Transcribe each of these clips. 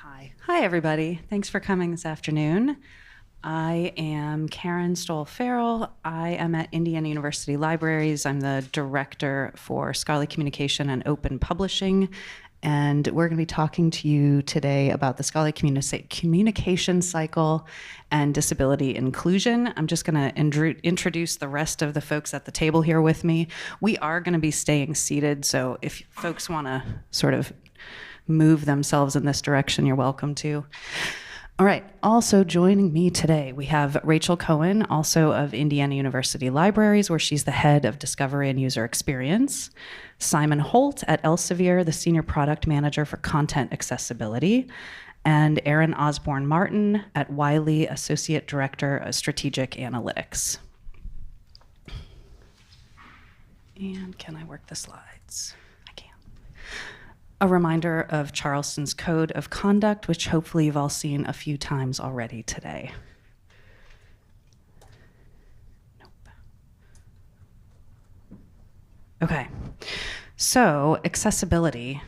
Hi, everybody. Thanks for coming this afternoon. I am Karen Stoll-Farrell. I am at Indiana University Libraries. I'm the director for scholarly communication and open publishing. And we're going to be talking to you today about the scholarly communication cycle and disability inclusion. I'm just going to introduce the rest of the folks at the table here with me. We are going to be staying seated, so if folks want to sort of move themselves in this direction, you're welcome to. All right, also joining me today, we have Rachel Cohen, also of Indiana University Libraries, where she's the head of Discovery and User Experience. Simon Holt at Elsevier, the Senior Product Manager for Content Accessibility. And Erin Osborne-Martin at Wiley, Associate Director of Strategic Analytics. And can I work the slides? A reminder of Charleston's Code of Conduct, which hopefully you've all seen a few times already today. Nope. Okay, so accessibility.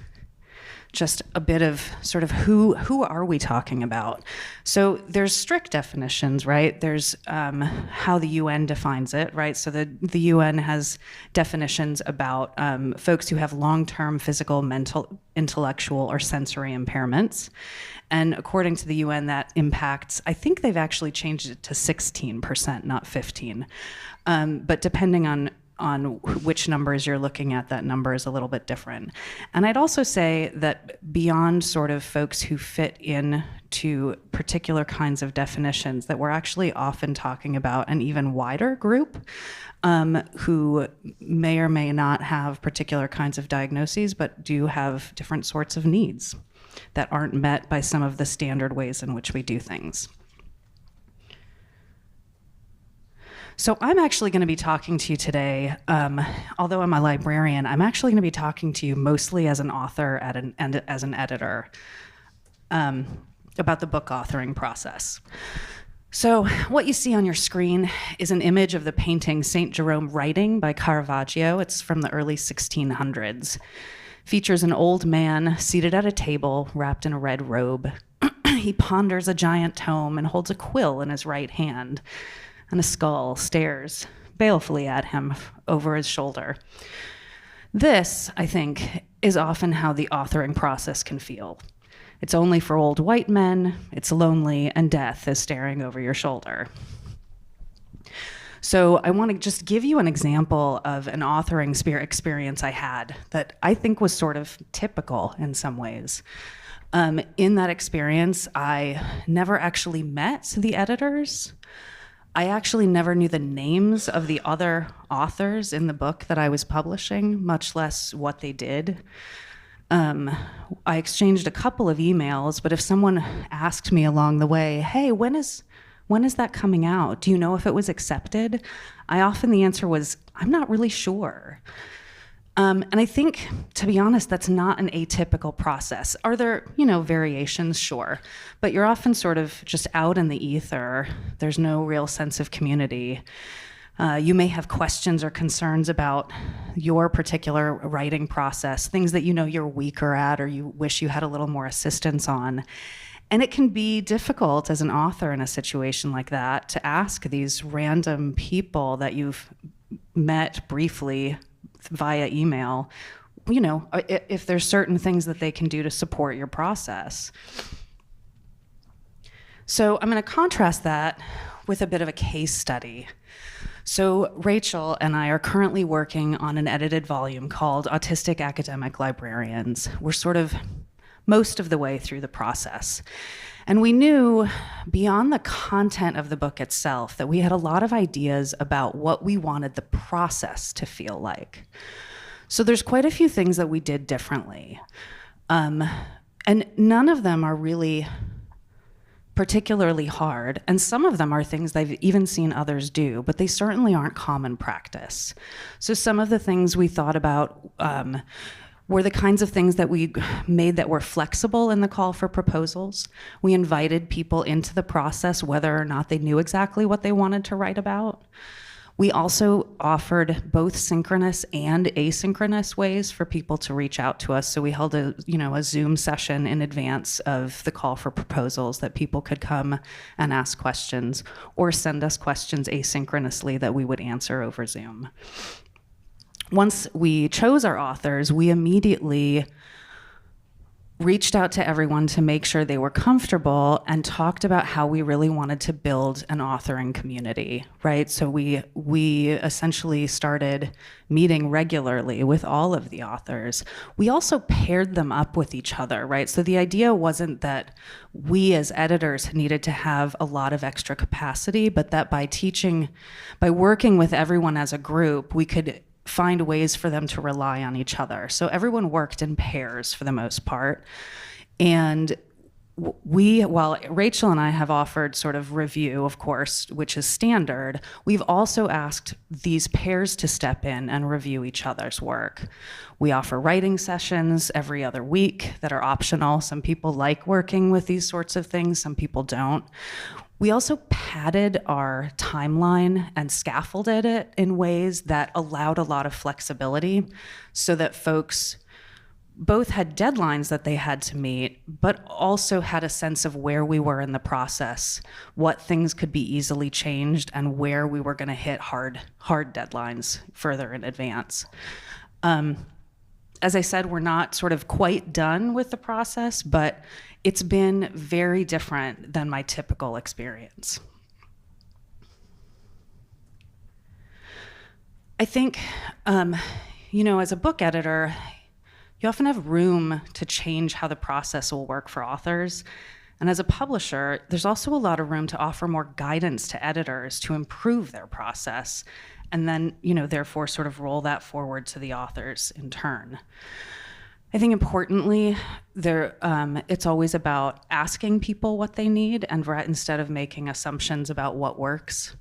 Just a bit of sort of who are we talking about? So there's strict definitions, right? There's how the UN defines it, right? So the UN has definitions about folks who have long-term physical, mental, intellectual, or sensory impairments. And according to the UN, that impacts, I think they've actually changed it to 16%, not 15. But depending on which numbers you're looking at, that number is a little bit different. And I'd also say that beyond sort of folks who fit in to particular kinds of definitions, that we're actually often talking about an even wider group who may or may not have particular kinds of diagnoses, but do have different sorts of needs that aren't met by some of the standard ways in which we do things. So I'm actually going to be talking to you today, although I'm a librarian, I'm actually going to be talking to you mostly as an author and as an editor about the book authoring process. So what you see on your screen is an image of the painting St. Jerome Writing by Caravaggio. It's from the early 1600s. Features an old man seated at a table wrapped in a red robe. He ponders a giant tome and holds a quill in his right hand, and a skull stares balefully at him over his shoulder. This, I think, is often how the authoring process can feel. It's only for old white men, it's lonely, and death is staring over your shoulder. So I want to just give you an example of an authoring experience I had that I think was sort of typical in some ways. In that experience, I never actually met the editors. I actually never knew the names of the other authors in the book that I was publishing, much less what they did. I exchanged a couple of emails, but if someone asked me along the way, hey, when is that coming out? Do you know if it was accepted? The answer was, I'm not really sure. And I think, to be honest, that's not an atypical process. Are there, variations? Sure. But you're often sort of just out in the ether. There's no real sense of community. You may have questions or concerns about your particular writing process, things that you're weaker at or you wish you had a little more assistance on. And it can be difficult as an author in a situation like that to ask these random people that you've met briefly via email, if there's certain things that they can do to support your process. So I'm going to contrast that with a bit of a case study. So Rachel and I are currently working on an edited volume called Autistic Academic Librarians. We're sort of most of the way through the process. And we knew beyond the content of the book itself that we had a lot of ideas about what we wanted the process to feel like. So there's quite a few things that we did differently. And none of them are really particularly hard, and some of them are things I've even seen others do, but they certainly aren't common practice. So some of the things we thought about were the kinds of things that we made that were flexible in the call for proposals. We invited people into the process whether or not they knew exactly what they wanted to write about. We also offered both synchronous and asynchronous ways for people to reach out to us. So we held a Zoom session in advance of the call for proposals that people could come and ask questions or send us questions asynchronously that we would answer over Zoom. Once we chose our authors, we immediately reached out to everyone to make sure they were comfortable and talked about how we really wanted to build an authoring community, right? So we essentially started meeting regularly with all of the authors. We also paired them up with each other, right? So the idea wasn't that we as editors needed to have a lot of extra capacity, but that by working with everyone as a group, we could find ways for them to rely on each other. So everyone worked in pairs for the most part. And while Rachel and I have offered sort of review, of course, which is standard, we've also asked these pairs to step in and review each other's work. We offer writing sessions every other week that are optional. Some people like working with these sorts of things, some people don't. We also padded our timeline and scaffolded it in ways that allowed a lot of flexibility so that folks both had deadlines that they had to meet, but also had a sense of where we were in the process, what things could be easily changed, and where we were going to hit hard deadlines further in advance. As I said, we're not sort of quite done with the process, but it's been very different than my typical experience. I think, as a book editor, you often have room to change how the process will work for authors. And as a publisher, there's also a lot of room to offer more guidance to editors to improve their process, and then, therefore sort of roll that forward to the authors in turn. I think importantly, it's always about asking people what they need and instead of making assumptions about what works.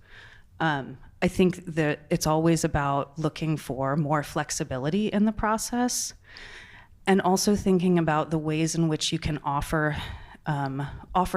I think that it's always about looking for more flexibility in the process and also thinking about the ways in which you can offer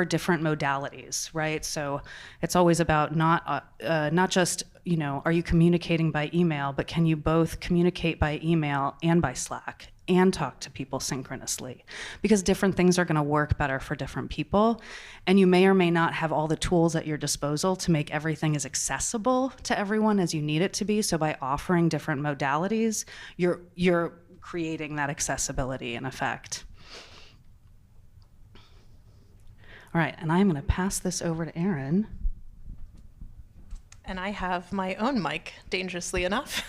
different modalities, right? So it's always about not just, are you communicating by email, but can you both communicate by email and by Slack and talk to people synchronously? Because different things are going to work better for different people, and you may or may not have all the tools at your disposal to make everything as accessible to everyone as you need it to be. So by offering different modalities, you're creating that accessibility in effect. All right, and I'm going to pass this over to Erin. And I have my own mic, dangerously enough.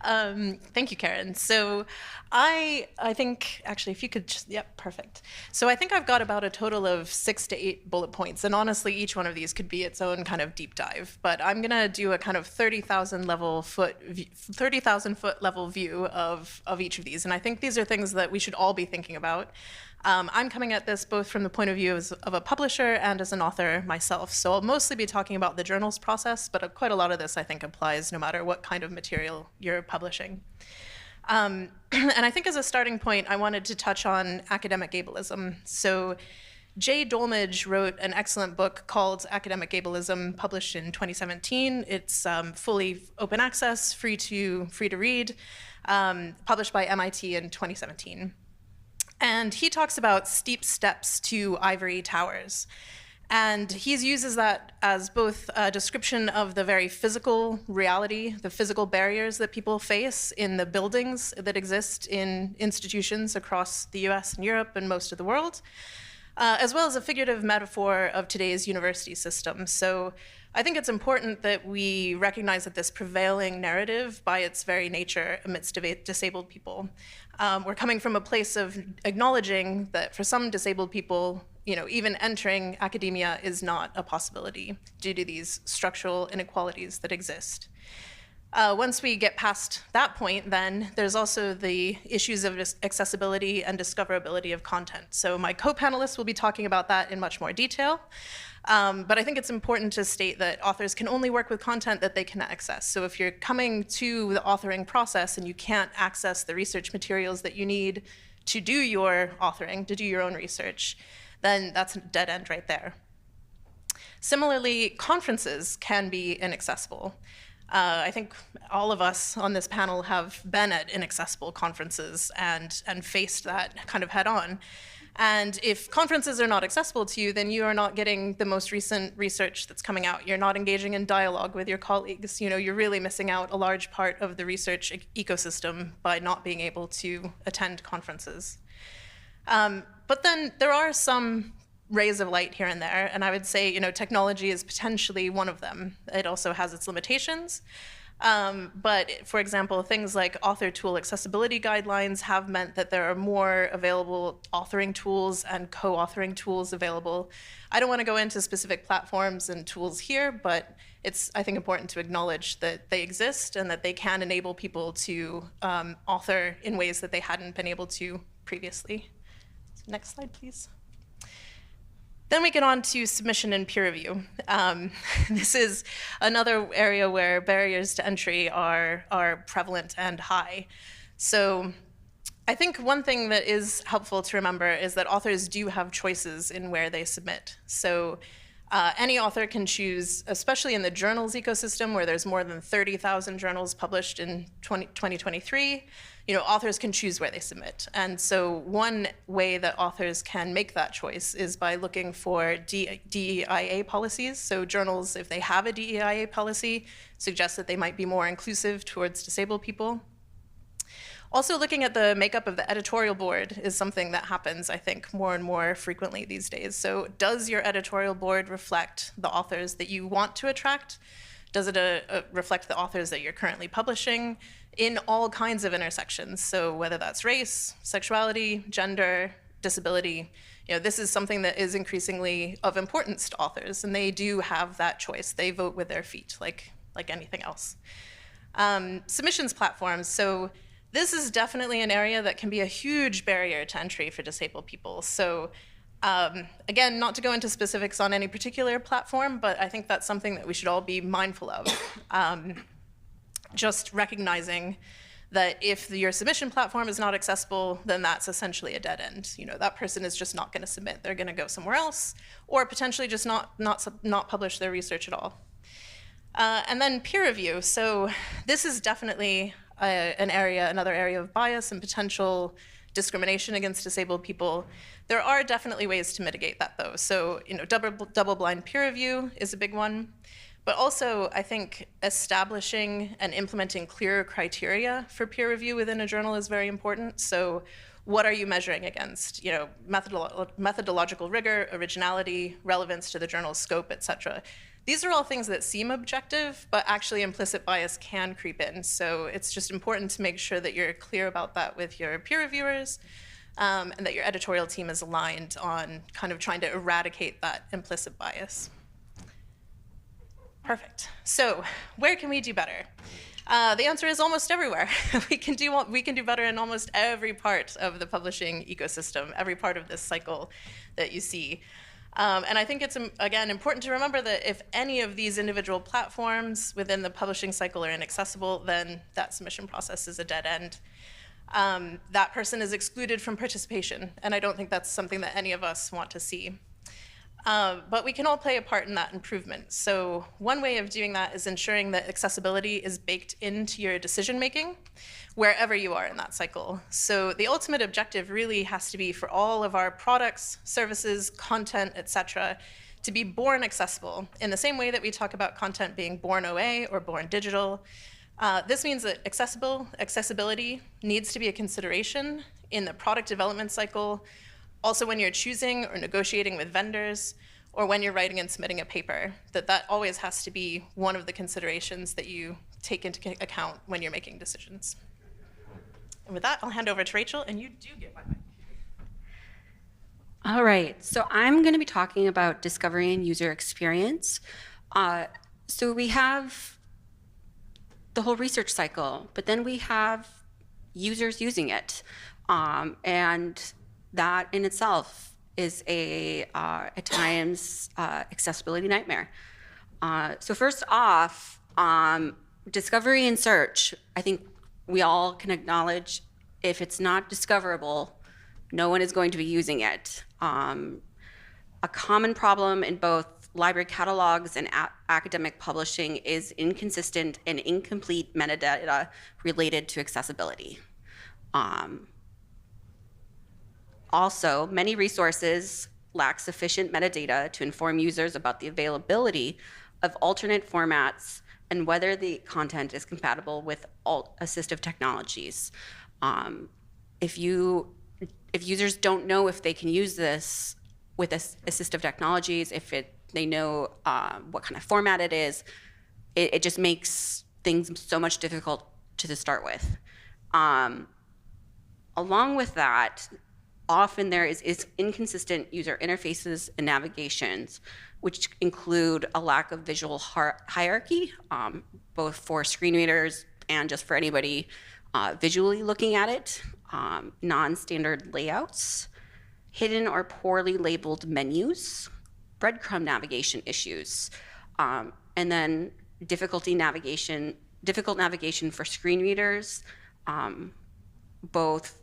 Thank you, Karen. So I think, actually, if you could just, yep, perfect. So I think I've got about a total of 6 to 8 bullet points, and honestly, each one of these could be its own kind of deep dive. But I'm gonna do a kind of 30,000 foot level view of each of these, and I think these are things that we should all be thinking about. I'm coming at this both from the point of view of a publisher and as an author myself. So I'll mostly be talking about the journal's process, but quite a lot of this I think applies no matter what kind of material you're publishing. And I think as a starting point, I wanted to touch on academic ableism. So Jay Dolmage wrote an excellent book called Academic Ableism, published in 2017. It's fully open access, free to read, published by MIT in 2017. And he talks about steep steps to ivory towers. And he uses that as both a description of the very physical reality, the physical barriers that people face in the buildings that exist in institutions across the US and Europe and most of the world, as well as a figurative metaphor of today's university system. So I think it's important that we recognize that this prevailing narrative, by its very nature, amidst disabled people, we're coming from a place of acknowledging that for some disabled people, even entering academia is not a possibility due to these structural inequalities that exist. Once we get past that point, then there's also the issues of accessibility and discoverability of content. So my co-panelists will be talking about that in much more detail. But I think it's important to state that authors can only work with content that they can access. So if you're coming to the authoring process and you can't access the research materials that you need to do your authoring, to do your own research, then that's a dead end right there. Similarly, conferences can be inaccessible. I think all of us on this panel have been at inaccessible conferences and faced that kind of head on. And if conferences are not accessible to you, then you are not getting the most recent research that's coming out. You're not engaging in dialogue with your colleagues. You know, you're really missing out a large part of the research ecosystem by not being able to attend conferences. But then there are some rays of light here and there, and I would say, you know, technology is potentially one of them. It also has its limitations. But for example, things like author tool accessibility guidelines have meant that there are more available authoring tools and co-authoring tools available. I don't want to go into specific platforms and tools here, but it's, I think, important to acknowledge that they exist and that they can enable people to author in ways that they hadn't been able to previously. Next slide, please. Then we get on to submission and peer review. This is another area where barriers to entry are prevalent and high. So I think one thing that is helpful to remember is that authors do have choices in where they submit. So any author can choose, especially in the journals ecosystem where there's more than 30,000 journals published in 2023, you know, authors can choose where they submit. And so one way that authors can make that choice is by looking for DEIA policies. So journals, if they have a DEIA policy, suggest that they might be more inclusive towards disabled people. Also, looking at the makeup of the editorial board is something that happens, I think, more and more frequently these days. So does your editorial board reflect the authors that you want to attract? Does it reflect the authors that you're currently publishing in all kinds of intersections? So whether that's race, sexuality, gender, disability, you know, this is something that is increasingly of importance to authors, and they do have that choice. They vote with their feet, like anything else. Submissions platforms. So this is definitely an area that can be a huge barrier to entry for disabled people. So again, not to go into specifics on any particular platform, but I think that's something that we should all be mindful of. Just recognizing that if your submission platform is not accessible, then that's essentially a dead end. You know, that person is just not going to submit. They're going to go somewhere else, or potentially just not publish their research at all. And then peer review. So this is definitely another area of bias and potential discrimination against disabled people. There are definitely ways to mitigate that, though. So, you know, double-blind peer review is a big one. But also, I think establishing and implementing clearer criteria for peer review within a journal is very important. So what are you measuring against? You know, methodological rigor, originality, relevance to the journal's scope, et cetera. These are all things that seem objective, but actually implicit bias can creep in. So it's just important to make sure that you're clear about that with your peer reviewers, and that your editorial team is aligned on kind of trying to eradicate that implicit bias. Perfect. So where can we do better? The answer is almost everywhere. We can do better in almost every part of the publishing ecosystem, every part of this cycle that you see. And I think it's, again, important to remember that if any of these individual platforms within the publishing cycle are inaccessible, then that submission process is a dead end. That person is excluded from participation, and I don't think that's something that any of us want to see. But we can all play a part in that improvement. So one way of doing that is ensuring that accessibility is baked into your decision-making wherever you are in that cycle. So the ultimate objective really has to be for all of our products, services, content, et cetera, to be born accessible in the same way that we talk about content being born OA or born digital. This means that accessibility needs to be a consideration in the product development cycle, also when you're choosing or negotiating with vendors, or when you're writing and submitting a paper, that always has to be one of the considerations that you take into account when you're making decisions. And with that, I'll hand over to Rachel, and you do get my mic. All right, so I'm going to be talking about discovery and user experience. So we have the whole research cycle, but then we have users using it, and that in itself is at times accessibility nightmare. So first off, discovery and search, I think we all can acknowledge if it's not discoverable, no one is going to be using it. A common problem in both library catalogs and academic publishing is inconsistent and incomplete metadata related to accessibility. Also, many resources lack sufficient metadata to inform users about the availability of alternate formats and whether the content is compatible with assistive technologies. If users don't know if they can use this with assistive technologies, they know what kind of format it is, it just makes things so much difficult to start with. Along with that, often there is inconsistent user interfaces and navigations, which include a lack of visual hierarchy, both for screen readers and just for anybody visually looking at it, non-standard layouts, hidden or poorly labeled menus, breadcrumb navigation issues, and then difficult navigation for screen readers, both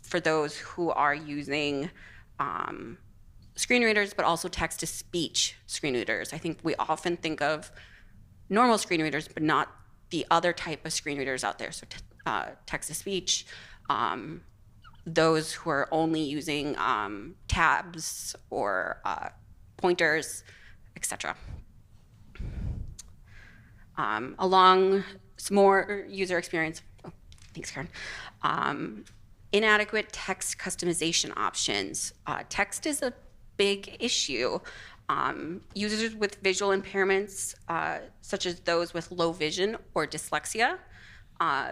for those who are using screen readers, but also text-to-speech screen readers. I think we often think of normal screen readers, but not the other type of screen readers out there. So text-to-speech, those who are only using tabs or pointers, etc. Along some more user experience, thanks, Karen. Inadequate text customization options. Text is a big issue. Users with visual impairments, such as those with low vision or dyslexia,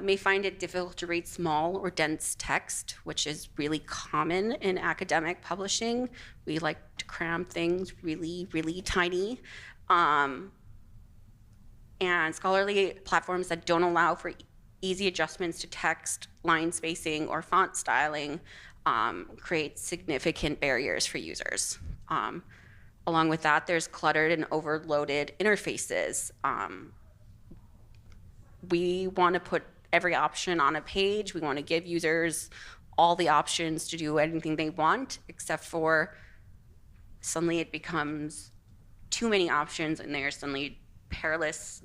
may find it difficult to read small or dense text, which is really common in academic publishing. We like to cram things really, really tiny. And scholarly platforms that don't allow for easy adjustments to text, line spacing, or font styling create significant barriers for users. Along with that, there's cluttered and overloaded interfaces. We want to put every option on a page. We want to give users all the options to do anything they want, except for suddenly it becomes too many options and they're suddenly perilous,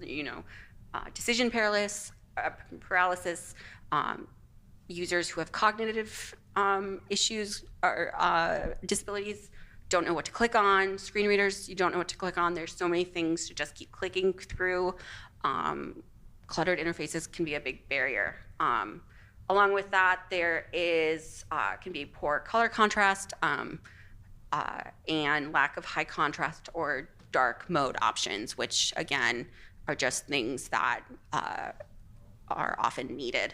decision paralysis, users who have cognitive issues or disabilities don't know what to click on. Screen readers, you don't know what to click on. There's so many things to just keep clicking through. Cluttered interfaces can be a big barrier. Along with that, there can be poor color contrast and lack of high contrast or dark mode options, which again are just things that are often needed.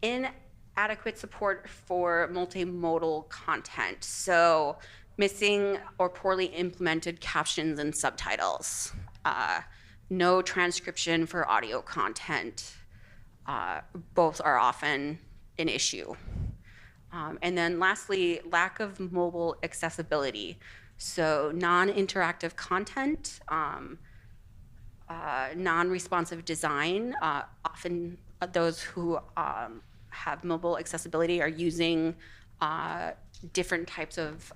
Inadequate support for multimodal content. So missing or poorly implemented captions and subtitles. No transcription for audio content. Both are often an issue. And then lastly, lack of mobile accessibility. So non-interactive content, non-responsive design. Often those who have mobile accessibility are using different types of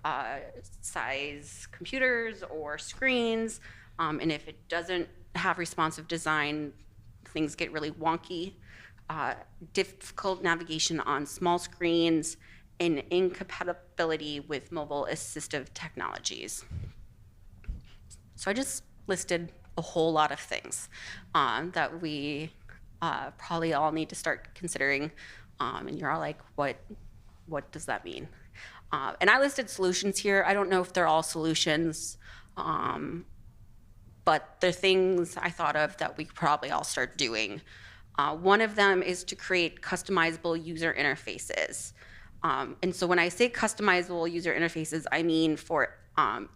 size computers or screens. And if it doesn't have responsive design, things get really wonky. Difficult navigation on small screens, and incompatibility with mobile assistive technologies. So I just listed a whole lot of things that we probably all need to start considering. And you're all like, what does that mean? And I listed solutions here. I don't know if they're all solutions, but they're things I thought of that we could probably all start doing. One of them is to create customizable user interfaces. And so when I say customizable user interfaces, I mean for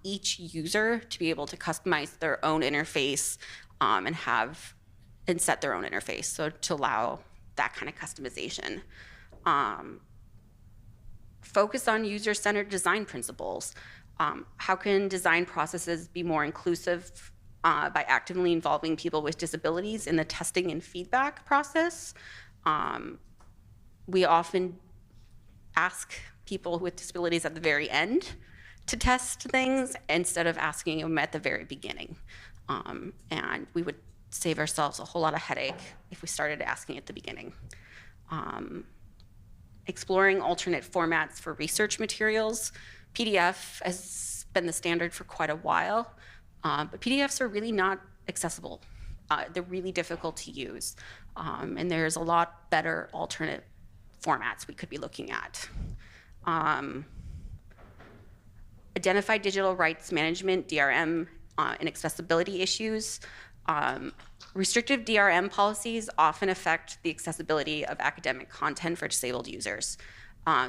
each user to be able to customize their own interface and set their own interface, so to allow that kind of customization. Focus on user-centered design principles. How can design processes be more inclusive by actively involving people with disabilities in the testing and feedback process? We often ask people with disabilities at the very end to test things instead of asking them at the very beginning. And we would save ourselves a whole lot of headache if we started asking at the beginning. Exploring alternate formats for research materials. PDF has been the standard for quite a while, but PDFs are really not accessible. They're really difficult to use, and there's a lot better alternate formats we could be looking at. Identify digital rights management, DRM, and accessibility issues. Restrictive DRM policies often affect the accessibility of academic content for disabled users.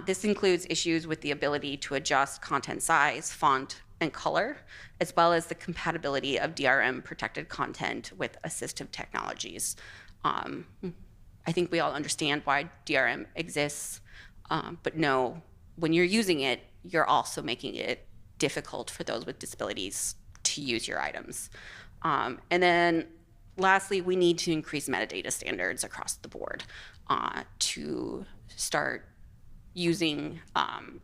This includes issues with the ability to adjust content size, font, and color, as well as the compatibility of DRM-protected content with assistive technologies. I think we all understand why DRM exists, but no, when you're using it, you're also making it difficult for those with disabilities to use your items. And then lastly, we need to increase metadata standards across the board to start using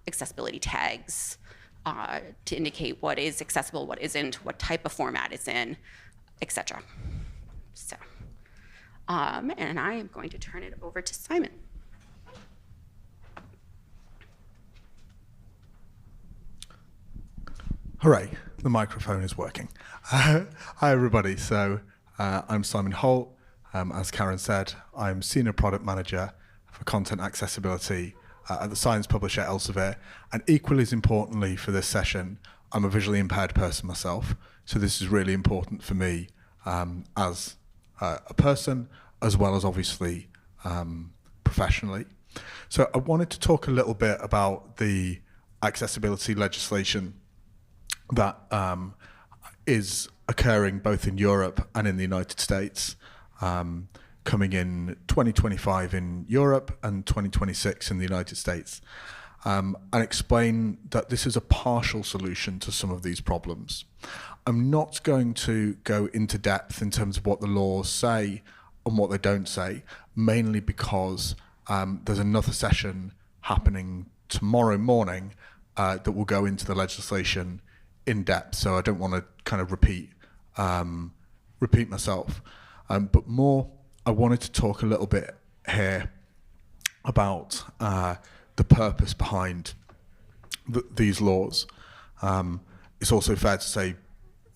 accessibility tags to indicate what is accessible, what isn't, what type of format it's in, etc. So, and I am going to turn it over to Simon. Hooray, the microphone is working. Hi everybody, so I'm Simon Holt. As Karen said, I'm Senior Product Manager for Content Accessibility at the science publisher Elsevier, and equally as importantly for this session, I'm a visually impaired person myself, so this is really important for me as a person, as well as obviously professionally. So I wanted to talk a little bit about the accessibility legislation that is occurring both in Europe and in the United States, coming in 2025 in Europe and 2026 in the United States, and explain that this is a partial solution to some of these problems. I'm not going to go into depth in terms of what the laws say and what they don't say, mainly because there's another session happening tomorrow morning that will go into the legislation in depth, so I don't want to kind of repeat myself. But more, I wanted to talk a little bit here about the purpose behind these laws. It's also fair to say,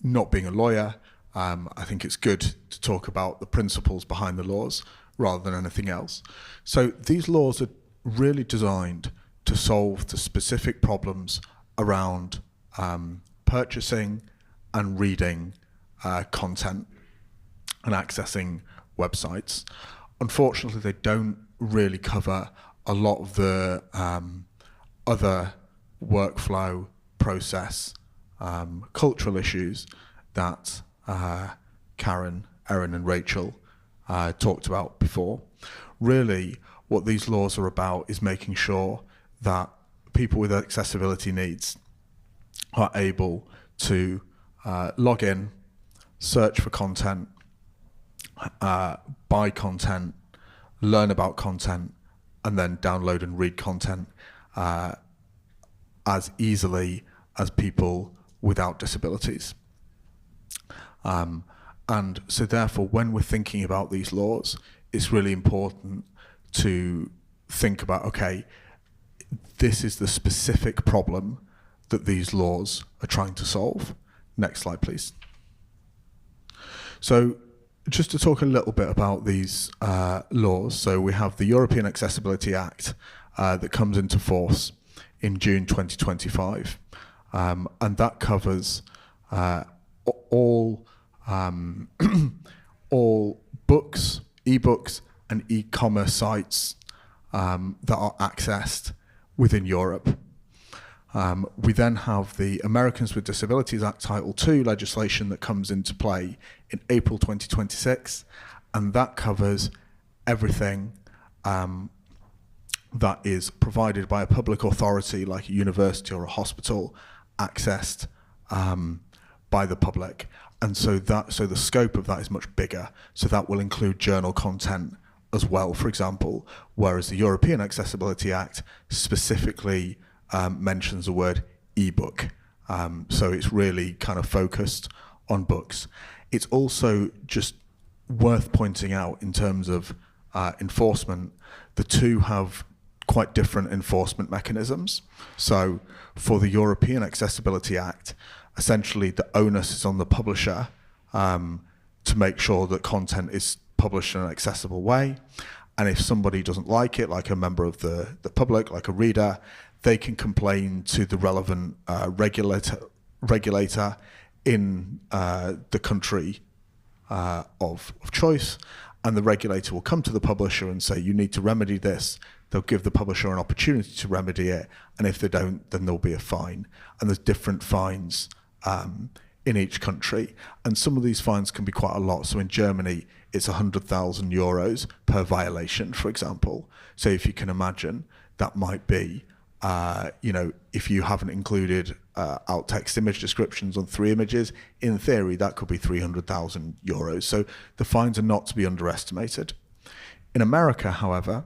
not being a lawyer, I think it's good to talk about the principles behind the laws rather than anything else. So these laws are really designed to solve the specific problems around purchasing and reading content and accessing websites. Unfortunately, they don't really cover a lot of the other workflow, process, cultural issues that Karen, Erin and Rachel talked about before. Really, what these laws are about is making sure that people with accessibility needs are able to log in, search for content, buy content, learn about content, and then download and read content as easily as people without disabilities. And so therefore, when we're thinking about these laws, it's really important to think about, okay, this is the specific problem that these laws are trying to solve. Next slide, please. So just to talk a little bit about these laws. So we have the European Accessibility Act that comes into force in June 2025. And that covers all all books, ebooks, and e-commerce sites that are accessed within Europe. We then have the Americans with Disabilities Act Title II legislation that comes into play in April 2026, and that covers everything that is provided by a public authority like a university or a hospital, accessed by the public. And so the scope of that is much bigger. So that will include journal content as well, for example, whereas the European Accessibility Act specifically mentions the word ebook So it's really kind of focused on books. It's also just worth pointing out in terms of enforcement, the two have quite different enforcement mechanisms. So for the European Accessibility Act, essentially the onus is on the publisher to make sure that content is published in an accessible way. And if somebody doesn't like it, like a member of the public, like a reader, they can complain to the relevant regulator in the country of choice, and the regulator will come to the publisher and say, you need to remedy this. They'll give the publisher an opportunity to remedy it, and if they don't, then there'll be a fine. And there's different fines in each country, and some of these fines can be quite a lot. So in Germany, it's 100,000 euros per violation, for example. So if you can imagine, that might be, if you haven't included alt text image descriptions on 3 images, in theory, that could be 300,000 euros. So the fines are not to be underestimated. In America, however,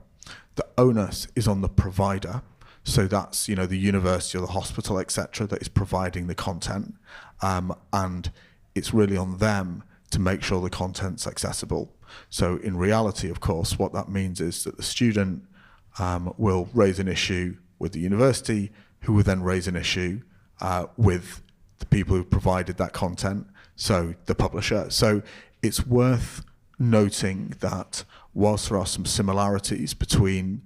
the onus is on the provider. So that's, the university or the hospital, etc., that is providing the content. And it's really on them to make sure the content's accessible. So in reality, of course, what that means is that the student will raise an issue with the university, who will then raise an issue with the people who provided that content, so the publisher. So it's worth noting that whilst there are some similarities between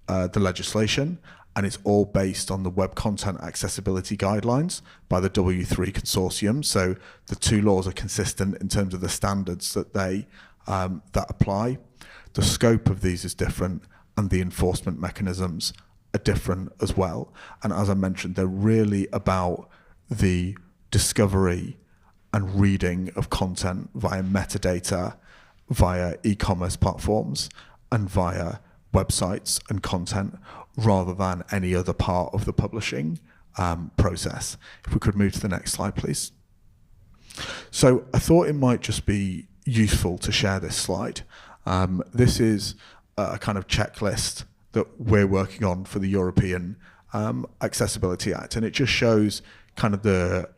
the legislation, and it's all based on the Web Content Accessibility Guidelines by the W3 Consortium. So the two laws are consistent in terms of the standards that they that apply. The scope of these is different, and the enforcement mechanisms are different as well. And as I mentioned, they're really about the discovery and reading of content via metadata, via e-commerce platforms, and via websites and content, rather than any other part of the publishing process. If we could move to the next slide, please. So I thought it might just be useful to share this slide. This is a kind of checklist that we're working on for the European Accessibility Act, and it just shows kind of the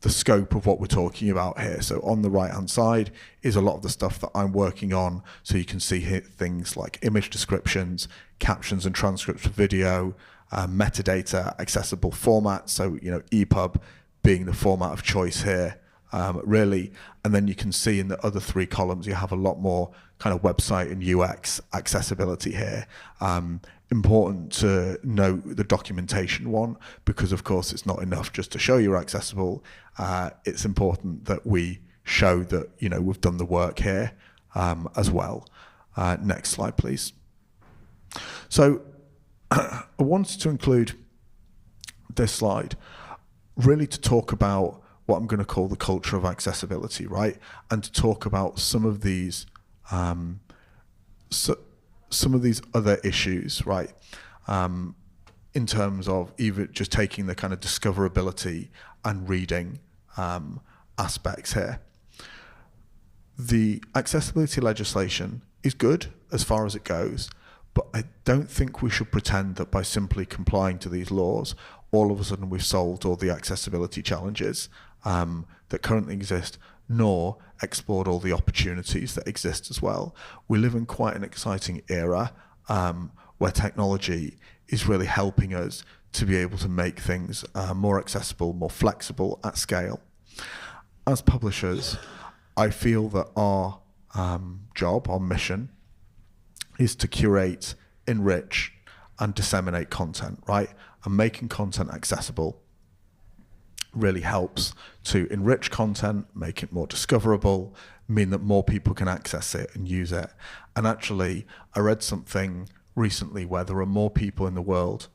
scope of what we're talking about here. So on the right-hand side is a lot of the stuff that I'm working on. So you can see here things like image descriptions, captions and transcripts for video, metadata, accessible formats. So, EPUB being the format of choice here, really. And then you can see in the other 3 columns, you have a lot more kind of website and UX accessibility here. Important to note the documentation one, because of course it's not enough just to show you're accessible. It's important that we show that we've done the work here as well. Next slide, please. So I wanted to include this slide really to talk about what I'm going to call the culture of accessibility, right? And to talk about some of these other issues, right? In terms of even just taking the kind of discoverability and reading aspects here. The accessibility legislation is good as far as it goes, but I don't think we should pretend that by simply complying to these laws, all of a sudden we've solved all the accessibility challenges that currently exist, nor explored all the opportunities that exist as well. We live in quite an exciting era where technology is really helping us to be able to make things more accessible, more flexible at scale. As publishers, I feel that our job, our mission, is to curate, enrich, and disseminate content, right? And making content accessible really helps to enrich content, make it more discoverable, mean that more people can access it and use it. And actually, I read something recently where there are more people in the world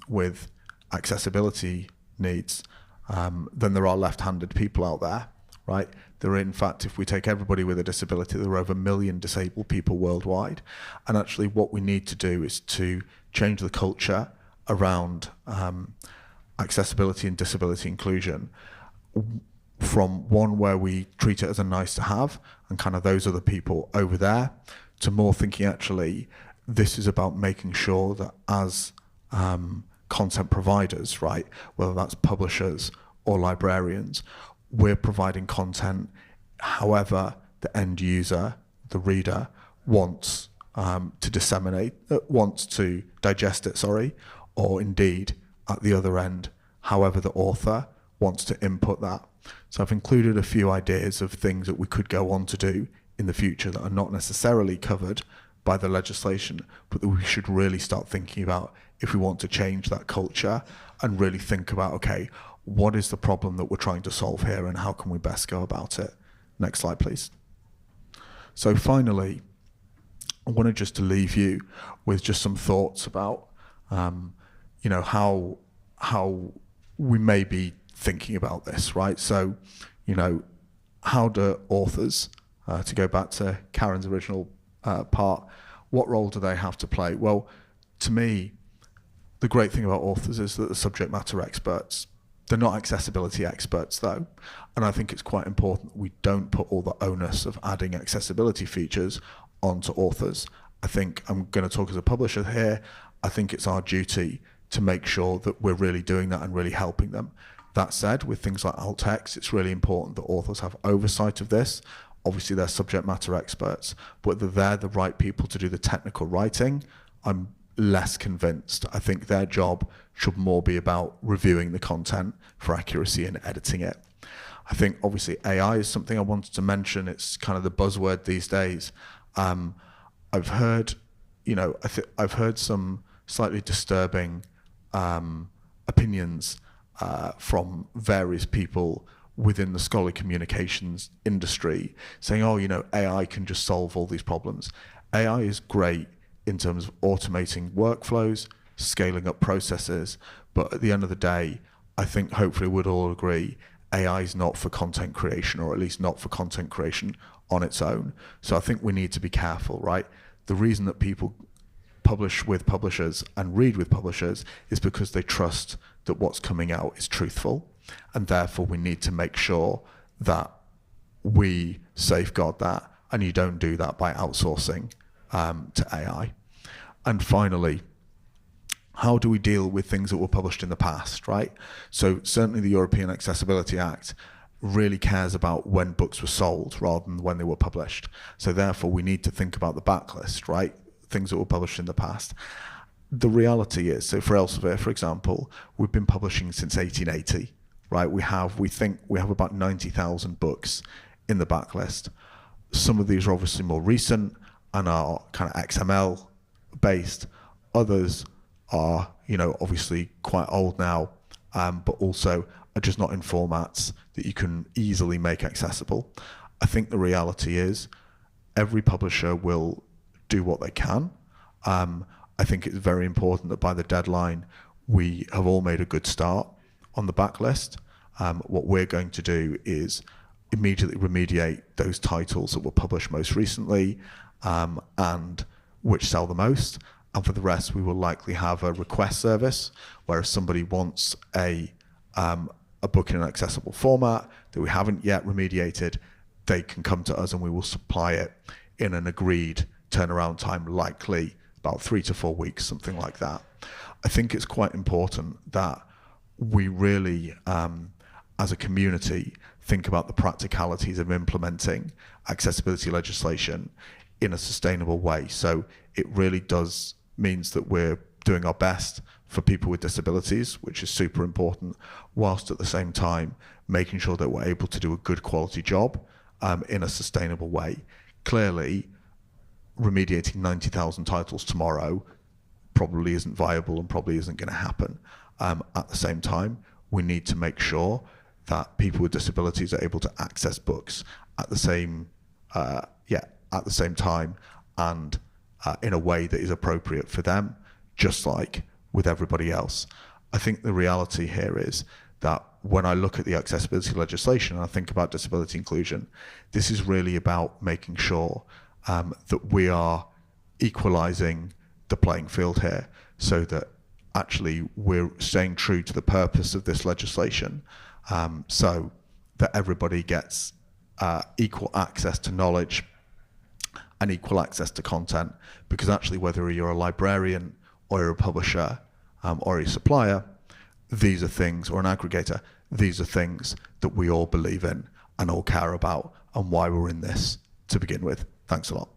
with accessibility needs than there are left-handed people out there, right? There are, in fact, if we take everybody with a disability, there are over 1 million disabled people worldwide. And actually what we need to do is to change the culture around accessibility and disability inclusion from one where we treat it as a nice to have and kind of those other people over there, to more thinking actually this is about making sure that as content providers, right, whether that's publishers or librarians, we're providing content however the end user, the reader, wants to disseminate, wants to digest it, or indeed at the other end, however the author wants to input that. So I've included a few ideas of things that we could go on to do in the future that are not necessarily covered by the legislation, but that we should really start thinking about if we want to change that culture and really think about, okay, what is the problem that we're trying to solve here and how can we best go about it? Next slide, please. So finally, I wanted just to leave you with just some thoughts about, how we may be thinking about this, right? So, how do authors, to go back to Karen's original part, what role do they have to play? Well, to me, the great thing about authors is that they're subject matter experts. They're not accessibility experts, though. And I think it's quite important that we don't put all the onus of adding accessibility features onto authors. I think I'm going to talk as a publisher here. I think it's our duty to make sure that we're really doing that and really helping them. That said, with things like alt text, it's really important that authors have oversight of this. Obviously, they're subject matter experts, but whether they're the right people to do the technical writing, I'm less convinced. I think their job should more be about reviewing the content for accuracy and editing it. I think obviously AI is something I wanted to mention. It's kind of the buzzword these days. I've heard, I've heard some slightly disturbing opinions from various people within the scholarly communications industry saying, AI can just solve all these problems. AI is great in terms of automating workflows, scaling up processes, but at the end of the day, I think hopefully we'd all agree AI is not for content creation, or at least not for content creation on its own. So I think we need to be careful, right? The reason that people publish with publishers and read with publishers is because they trust that what's coming out is truthful, and therefore we need to make sure that we safeguard that, and you don't do that by outsourcing to AI. And finally, how do we deal with things that were published in the past, right? So certainly the European Accessibility Act really cares about when books were sold rather than when they were published. So therefore we need to think about the backlist, right? Things that were published in the past. The reality is, so for Elsevier, for example, we've been publishing since 1880, right? We think we have about 90,000 books in the backlist. Some of these are obviously more recent and are kind of XML based. Others are, obviously quite old now, but also are just not in formats that you can easily make accessible. I think the reality is every publisher will do what they can. I think it's very important that by the deadline, we have all made a good start on the backlist. What we're going to do is immediately remediate those titles that were published most recently and which sell the most. And for the rest, we will likely have a request service where if somebody wants a book in an accessible format that we haven't yet remediated, they can come to us and we will supply it in an agreed turnaround time, likely about 3 to 4 weeks, something like that. I think it's quite important that we really, as a community, think about the practicalities of implementing accessibility legislation in a sustainable way. So it really does means that we're doing our best for people with disabilities, which is super important, whilst at the same time making sure that we're able to do a good quality job in a sustainable way. Clearly, remediating 90,000 titles tomorrow probably isn't viable and probably isn't going to happen. At the same time, we need to make sure that people with disabilities are able to access books at the same time and in a way that is appropriate for them, just like with everybody else. I think the reality here is that when I look at the accessibility legislation and I think about disability inclusion, this is really about making sure that we are equalizing the playing field here so that actually we're staying true to the purpose of this legislation, so that everybody gets equal access to knowledge and equal access to content, because actually whether you're a librarian or you're a publisher, or a supplier, these are things, or an aggregator, these are things that we all believe in and all care about and why we're in this to begin with. Thanks a lot.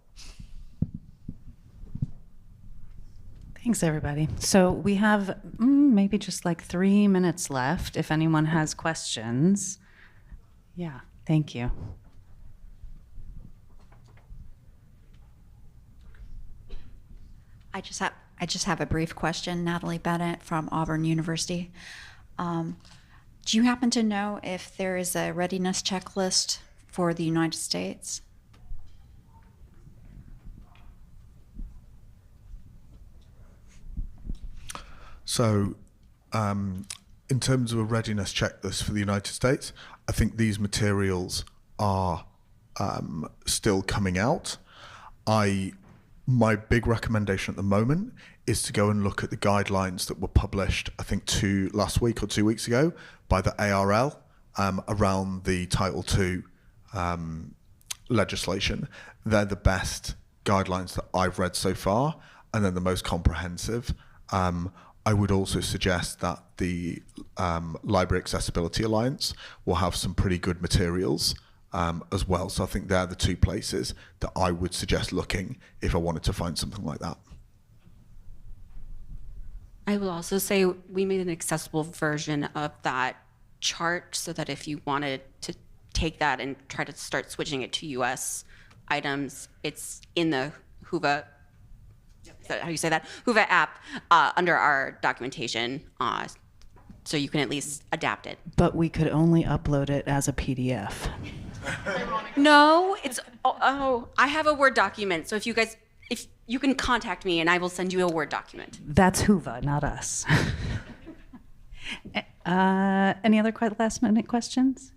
Thanks, everybody. So we have maybe just like 3 minutes left if anyone has questions. Yeah, thank you. I just have a brief question. Natalie Bennett from Auburn University. Do you happen to know if there is a readiness checklist for the United States? So, in terms of a readiness checklist for the United States, I think these materials are still coming out. My big recommendation at the moment is to go and look at the guidelines that were published, I think last week or 2 weeks ago, by the ARL around the Title II legislation. They're the best guidelines that I've read so far, and they're the most comprehensive. I would also suggest that the Library Accessibility Alliance will have some pretty good materials as well. So I think they're the two places that I would suggest looking if I wanted to find something like that. I will also say we made an accessible version of that chart so that if you wanted to take that and try to start switching it to US items, it's in the Whova, is that how you say that? Whova app under our documentation, so you can at least adapt it. But we could only upload it as a PDF. No, it's, I have a Word document, so if you can contact me and I will send you a Word document. That's Whova, not us. Any other last minute questions?